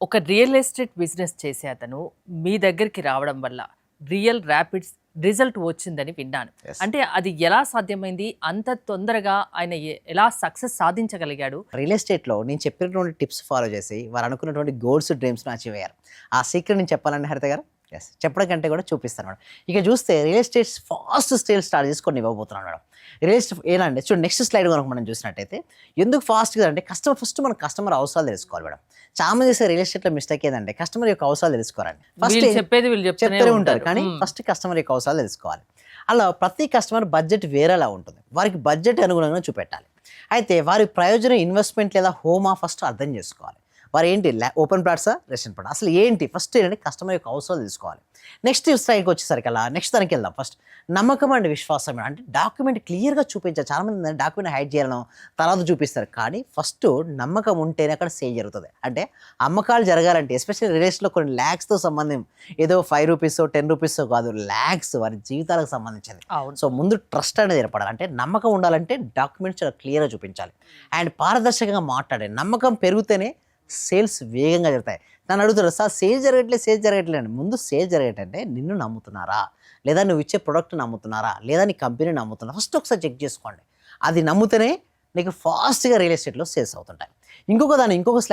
ఒక real estate business చేసే అతను మీ దగ్గరికి రావడం వల్ల రియల్ ర్యాపిడ్ రిజల్ట్ వచ్చిందని విన్నాను. Yes. అంటే అది ఎలా సాధ్యమైంది? అంత తొందరగా ఆయన ఎలా సక్సెస్ సాధించగలిగాడు? రియల్ ఎస్టేట్‌లో నేను చెప్పినటువంటి టిప్స్ ఫాలో చేసి వారు అనుకున్నటువంటి గోల్స్, డ్రీమ్స్‌ని అచీవ్ అయ్యారు. ఆ సీక్రెట్ నేను చెప్పాలండి హరిత గారు? యెస్. చెప్పడం కంటే కూడా చూపిస్తాను మేడం. ఇక చూస్తే real estate fast sale start చేసి కొన్ని ఇవ్వబోతున్నాను మేడం. రియల్ ఎస్టేట్ ఎలా అంటే చూడండి, నెక్స్ట్ స్లైడ్ కనుక మనం చూసినట్టయితే ఎందుకు ఫాస్ట్‌గా అంటే మన కస్టమర్ అవసరాలు తెలుసుకోవాలి మేడం. చాలా మంది చేసే రియల్ ఎస్టేట్‌లో మిస్టేక్ ఏదంటే కస్టమర్ యొక్క అవసరాలు తెలుసుకోరండి. వీళ్ళు చెప్పేది వీళ్ళు చెప్తూనే చెప్తూనే ఉంటారు. ఉంటారు. కానీ ఫస్ట్ కస్టమర్ యొక్క అవసరాలు తెలుసుకోవాలి. అలా ప్రతి కస్టమర్ బడ్జెట్ వేరేలా ఉంటుంది. వారికి బడ్జెట్ అనుగుణంగా చూపెట్టాలి. అయితే వారి ప్రయోజనం ఇన్వెస్ట్మెంట్ లేదా హోమా ఫస్ట్ అర్థం చేసుకోవాలి. వారు ఏంటి ఓపెన్ ప్లాట్సా, రెసిడెంట్ ప్లాట్ అసలు ఏంటి ఫస్ట్ ఏంటంటే కస్టమర్ యొక్క అవసరాలు తెలుసుకోవాలి. నెక్స్ట్ స్ట్రైక్ వచ్చేసరికి అలా నెక్స్ట్ దానికి వెళ్దాం. ఫస్ట్ నమ్మకం అండ్ విశ్వాసం అంటే డాక్యుమెంట్ క్లియర్గా చూపించాలి. చాలామంది డాక్యుమెంట్ హైడ్ చేయాలను తర్వాత చూపిస్తారు, కానీ ఫస్ట్ నమ్మకం ఉంటేనే అక్కడ సేల్ జరుగుతుంది. అంటే అమ్మకాలు జరగాలంటే ఎస్పెషల్లీ రియల్ ఎస్టేట్లో కొన్ని ల్యాక్స్తో సంబంధం, ఏదో 5 రూపీస్ 10 రూపీస్ కాదు, ల్యాక్స్ వారి జీవితాలకు సంబంధించింది. అవును. సో ముందు ట్రస్ట్ అనేది ఏర్పడాలి. అంటే నమ్మకం ఉండాలంటే డాక్యుమెంట్స్ చాలా క్లియర్గా చూపించాలి అండ్ పారదర్శకంగా మాట్లాడాలి. నమ్మకం పెరిగితేనే సేల్స్ వేగంగా జరుగుతాయి. నన్ను అడుగుతారు, సార్ సేల్ జరగట్లేదు అని. ముందు సేల్ జరగటంటే నిన్ను నమ్ముతున్నారా, లేదా నువ్వు ఇచ్చే ప్రోడక్ట్ నమ్ముతున్నారా, లేదా నీ కంపెనీ నమ్ముతున్నారా, ఫస్ట్ ఒకసారి చెక్ చేసుకోండి. అది నమ్ముతేనే నీకు ఫాస్ట్గా రియల్ ఎస్టేట్లో సేల్స్ అవుతుంటాయి. ఇంకొక